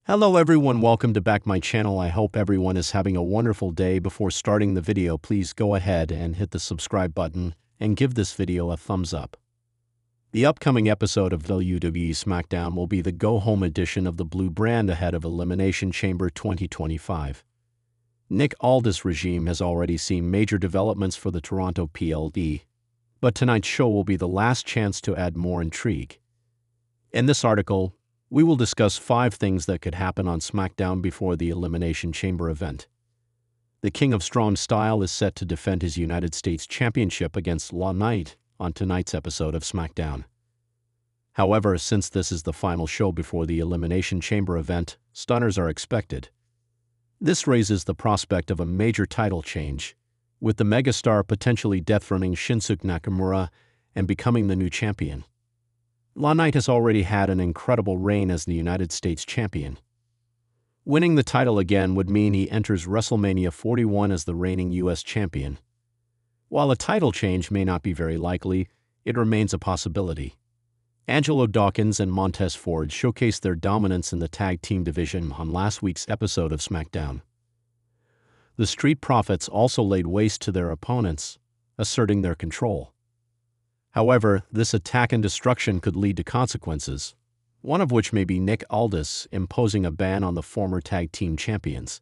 Hello everyone, welcome to back my channel. I hope everyone is having a wonderful day. Before starting the video, please go ahead and hit the subscribe button and give this video a thumbs up. The upcoming episode of WWE SmackDown will be the go-home edition of the Blue brand ahead of Elimination Chamber 2025. Nick Aldis' regime has already seen major developments for the Toronto PLD, but tonight's show will be the last chance to add more intrigue. In this article, we will discuss 5 things that could happen on SmackDown before the Elimination Chamber event. The King of Strong Style is set to defend his United States Championship against LA Knight on tonight's episode of SmackDown. However, since this is the final show before the Elimination Chamber event, stunners are expected. This raises the prospect of a major title change, with the megastar potentially dethroning Shinsuke Nakamura and becoming the new champion. LA Knight has already had an incredible reign as the United States Champion. Winning the title again would mean he enters WrestleMania 41 as the reigning U.S. Champion. While a title change may not be very likely, it remains a possibility. Angelo Dawkins and Montez Ford showcased their dominance in the tag team division on last week's episode of SmackDown. The Street Profits also laid waste to their opponents, asserting their control. However, this attack and destruction could lead to consequences, one of which may be Nick Aldis imposing a ban on the former tag team champions.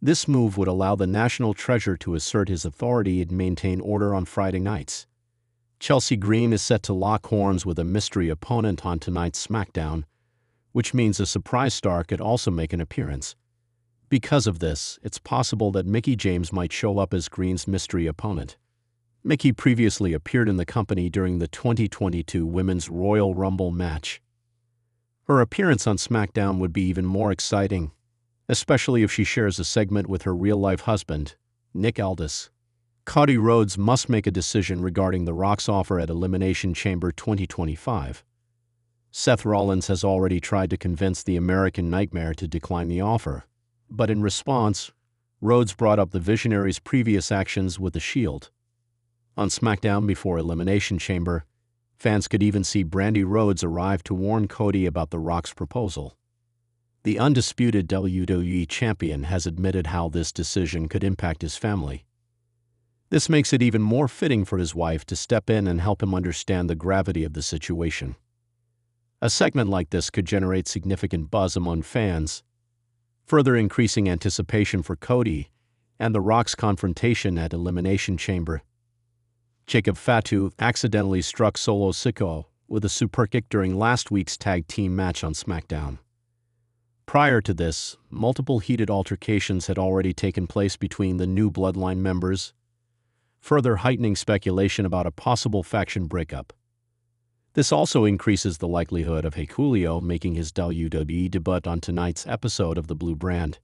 This move would allow the national treasure to assert his authority and maintain order on Friday nights. Chelsea Green is set to lock horns with a mystery opponent on tonight's SmackDown, which means a surprise star could also make an appearance. Because of this, it's possible that Mickie James might show up as Green's mystery opponent. Mickie previously appeared in the company during the 2022 Women's Royal Rumble match. Her appearance on SmackDown would be even more exciting, especially if she shares a segment with her real-life husband, Nick Aldis. Cody Rhodes must make a decision regarding The Rock's offer at Elimination Chamber 2025. Seth Rollins has already tried to convince the American Nightmare to decline the offer, but in response, Rhodes brought up the Visionary's previous actions with The Shield. On SmackDown before Elimination Chamber, fans could even see Brandi Rhodes arrive to warn Cody about The Rock's proposal. The undisputed WWE champion has admitted how this decision could impact his family. This makes it even more fitting for his wife to step in and help him understand the gravity of the situation. A segment like this could generate significant buzz among fans, further increasing anticipation for Cody and The Rock's confrontation at Elimination Chamber. Jacob Fatu accidentally struck Solo Sikoa with a superkick during last week's tag team match on SmackDown. Prior to this, multiple heated altercations had already taken place between the new Bloodline members, further heightening speculation about a possible faction breakup. This also increases the likelihood of Julio making his WWE debut on tonight's episode of the Blue brand.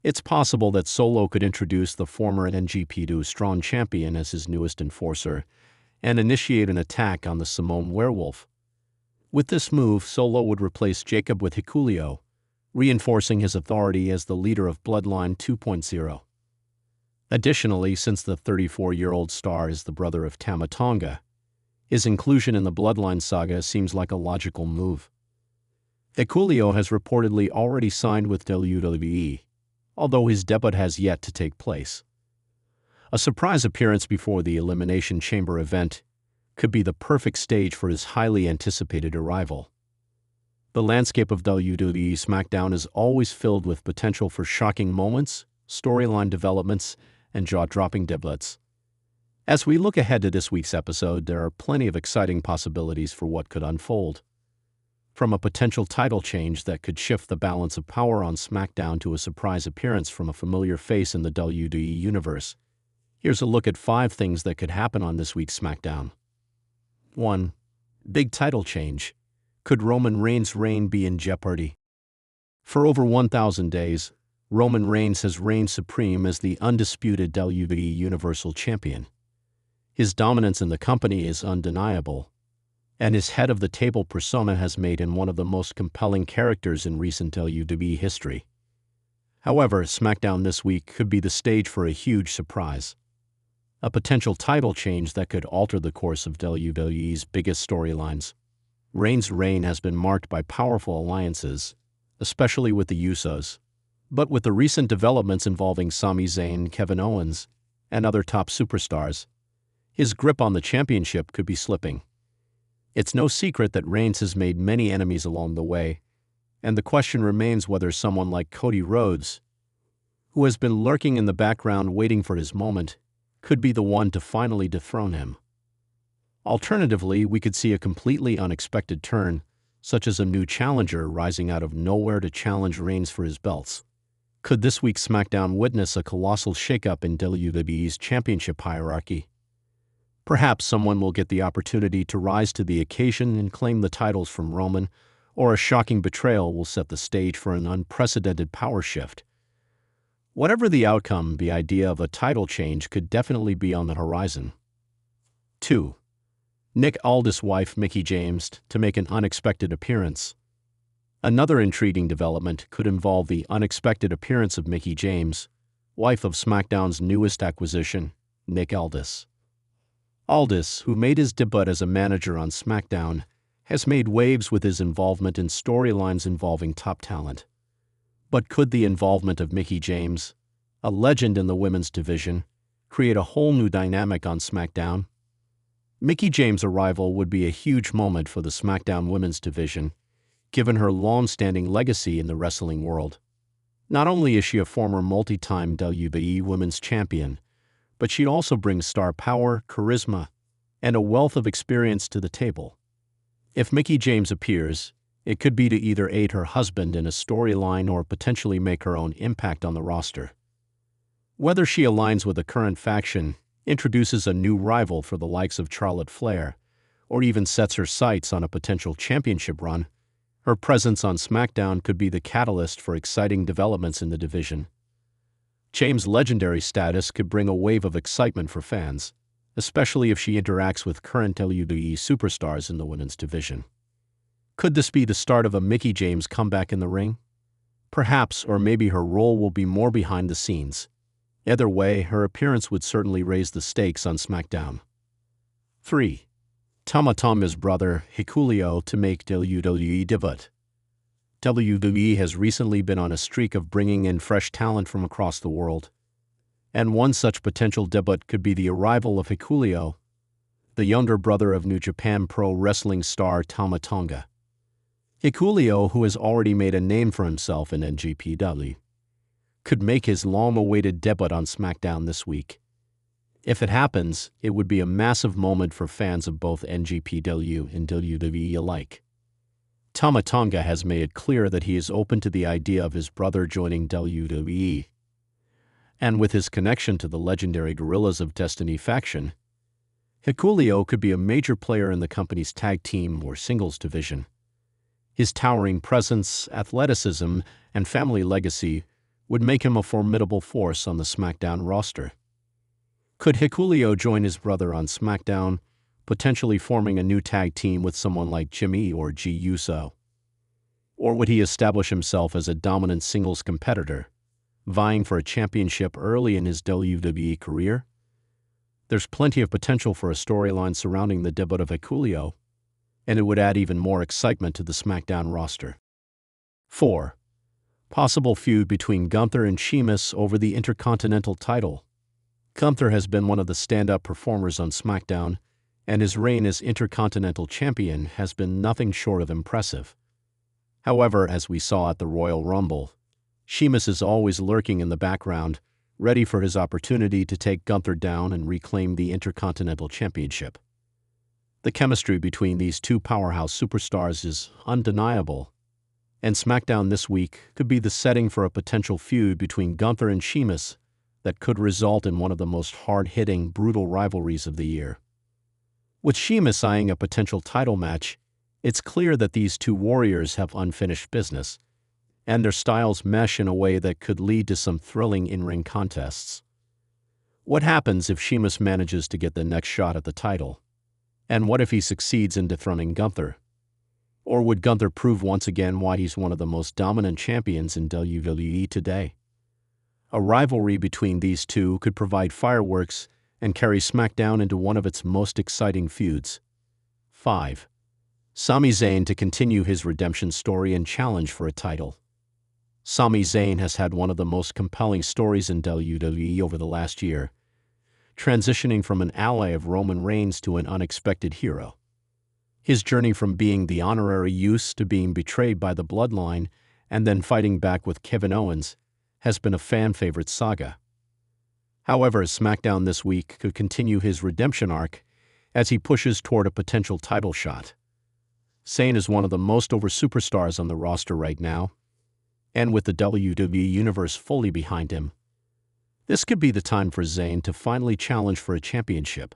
It's possible that Solo could introduce the former NGP2 Strong champion as his newest enforcer and initiate an attack on the Samoan Werewolf. With this move, Solo would replace Jacob with Julio, reinforcing his authority as the leader of Bloodline 2.0. Additionally, since the 34-year-old star is the brother of Tama Tonga, his inclusion in the Bloodline saga seems like a logical move. Julio has reportedly already signed with WWE, although his debut has yet to take place. A surprise appearance before the Elimination Chamber event could be the perfect stage for his highly anticipated arrival. The landscape of WWE SmackDown is always filled with potential for shocking moments, storyline developments, and jaw-dropping debuts. As we look ahead to this week's episode, there are plenty of exciting possibilities for what could unfold. From a potential title change that could shift the balance of power on SmackDown to a surprise appearance from a familiar face in the WWE universe, here's a look at 5 things that could happen on this week's SmackDown. 1. Big title change. Could Roman Reigns' reign be in jeopardy? For over 1,000 days, Roman Reigns has reigned supreme as the undisputed WWE Universal Champion. His dominance in the company is undeniable, and his head-of-the-table persona has made him one of the most compelling characters in recent WWE history. However, SmackDown this week could be the stage for a huge surprise. A potential title change that could alter the course of WWE's biggest storylines. Reigns' reign has been marked by powerful alliances, especially with the Usos. But with the recent developments involving Sami Zayn, Kevin Owens, and other top superstars, his grip on the championship could be slipping. It's no secret that Reigns has made many enemies along the way, and the question remains whether someone like Cody Rhodes, who has been lurking in the background waiting for his moment, could be the one to finally dethrone him. Alternatively, we could see a completely unexpected turn, such as a new challenger rising out of nowhere to challenge Reigns for his belts. Could this week's SmackDown witness a colossal shakeup in WWE's championship hierarchy? Perhaps someone will get the opportunity to rise to the occasion and claim the titles from Roman, or a shocking betrayal will set the stage for an unprecedented power shift. Whatever the outcome, the idea of a title change could definitely be on the horizon. 2. Nick Aldis' wife Mickie James to make an unexpected appearance. Another intriguing development could involve the unexpected appearance of Mickie James, wife of SmackDown's newest acquisition, Nick Aldis. Aldis, who made his debut as a manager on SmackDown, has made waves with his involvement in storylines involving top talent. But could the involvement of Mickie James, a legend in the women's division, create a whole new dynamic on SmackDown? Mickie James' arrival would be a huge moment for the SmackDown women's division, given her long-standing legacy in the wrestling world. Not only is she a former multi-time WWE Women's Champion, but she also brings star power, charisma, and a wealth of experience to the table. If Mickie James appears, it could be to either aid her husband in a storyline or potentially make her own impact on the roster. Whether she aligns with a current faction, introduces a new rival for the likes of Charlotte Flair, or even sets her sights on a potential championship run, her presence on SmackDown could be the catalyst for exciting developments in the division. James' legendary status could bring a wave of excitement for fans, especially if she interacts with current WWE superstars in the women's division. Could this be the start of a Mickie James comeback in the ring? Perhaps, or maybe her role will be more behind the scenes. Either way, her appearance would certainly raise the stakes on SmackDown. 3. Tama Tonga's brother, Hikuleo, to make WWE debut. WWE has recently been on a streak of bringing in fresh talent from across the world, and one such potential debut could be the arrival of Hikuleo, the younger brother of New Japan Pro Wrestling star Tama Tonga. Hikuleo, who has already made a name for himself in NJPW, could make his long-awaited debut on SmackDown this week. If it happens, it would be a massive moment for fans of both NJPW and WWE alike. Tama Tonga has made it clear that he is open to the idea of his brother joining WWE. And with his connection to the legendary Guerrillas of Destiny faction, Hikuleo could be a major player in the company's tag team or singles division. His towering presence, athleticism, and family legacy would make him a formidable force on the SmackDown roster. Could Hikuleo join his brother on SmackDown, potentially forming a new tag team with someone like Jimmy or G Uso? Or would he establish himself as a dominant singles competitor, vying for a championship early in his WWE career? There's plenty of potential for a storyline surrounding the debut of Hikuleo, and it would add even more excitement to the SmackDown roster. 4. Possible feud between Gunther and Sheamus over the Intercontinental title. Gunther has been one of the stand-up performers on SmackDown, and his reign as Intercontinental Champion has been nothing short of impressive. However, as we saw at the Royal Rumble, Sheamus is always lurking in the background, ready for his opportunity to take Gunther down and reclaim the Intercontinental Championship. The chemistry between these two powerhouse superstars is undeniable, and SmackDown this week could be the setting for a potential feud between Gunther and Sheamus that could result in one of the most hard-hitting, brutal rivalries of the year. With Sheamus eyeing a potential title match, it's clear that these two warriors have unfinished business, and their styles mesh in a way that could lead to some thrilling in-ring contests. What happens if Sheamus manages to get the next shot at the title? And what if he succeeds in dethroning Gunther? Or would Gunther prove once again why he's one of the most dominant champions in WWE today? A rivalry between these two could provide fireworks and carry SmackDown into one of its most exciting feuds. 5. Sami Zayn to continue his redemption story and challenge for a title. Sami Zayn has had one of the most compelling stories in WWE over the last year, transitioning from an ally of Roman Reigns to an unexpected hero. His journey from being the honorary use to being betrayed by the bloodline and then fighting back with Kevin Owens has been a fan-favorite saga. However, SmackDown this week could continue his redemption arc as he pushes toward a potential title shot. Zayn is one of the most over superstars on the roster right now, and with the WWE Universe fully behind him, this could be the time for Zayn to finally challenge for a championship.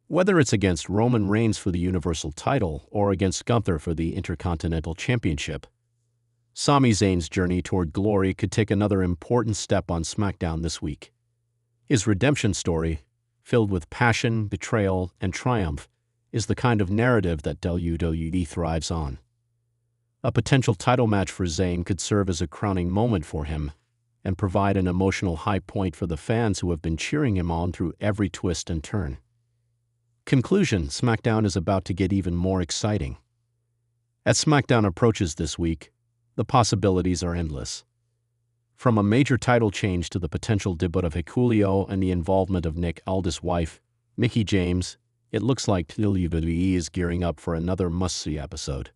Whether it's against Roman Reigns for the Universal title or against Gunther for the Intercontinental Championship, Sami Zayn's journey toward glory could take another important step on SmackDown this week. His redemption story, filled with passion, betrayal, and triumph, is the kind of narrative that WWE thrives on. A potential title match for Zayn could serve as a crowning moment for him and provide an emotional high point for the fans who have been cheering him on through every twist and turn. Conclusion: SmackDown is about to get even more exciting. As SmackDown approaches this week, the possibilities are endless. From a major title change to the potential debut of Julio and the involvement of Nick Aldis' wife, Mickie James, it looks like WWE is gearing up for another must-see episode.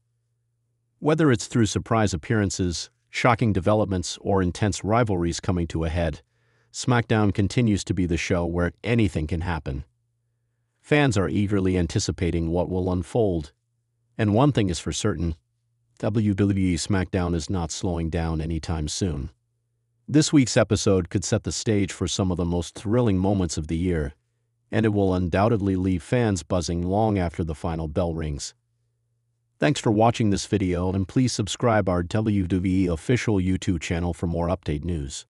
Whether it's through surprise appearances, shocking developments, or intense rivalries coming to a head, SmackDown continues to be the show where anything can happen. Fans are eagerly anticipating what will unfold, and one thing is for certain: WWE SmackDown is not slowing down anytime soon. This week's episode could set the stage for some of the most thrilling moments of the year, and it will undoubtedly leave fans buzzing long after the final bell rings. Thanks for watching this video, and please subscribe our WWE official YouTube channel for more update news.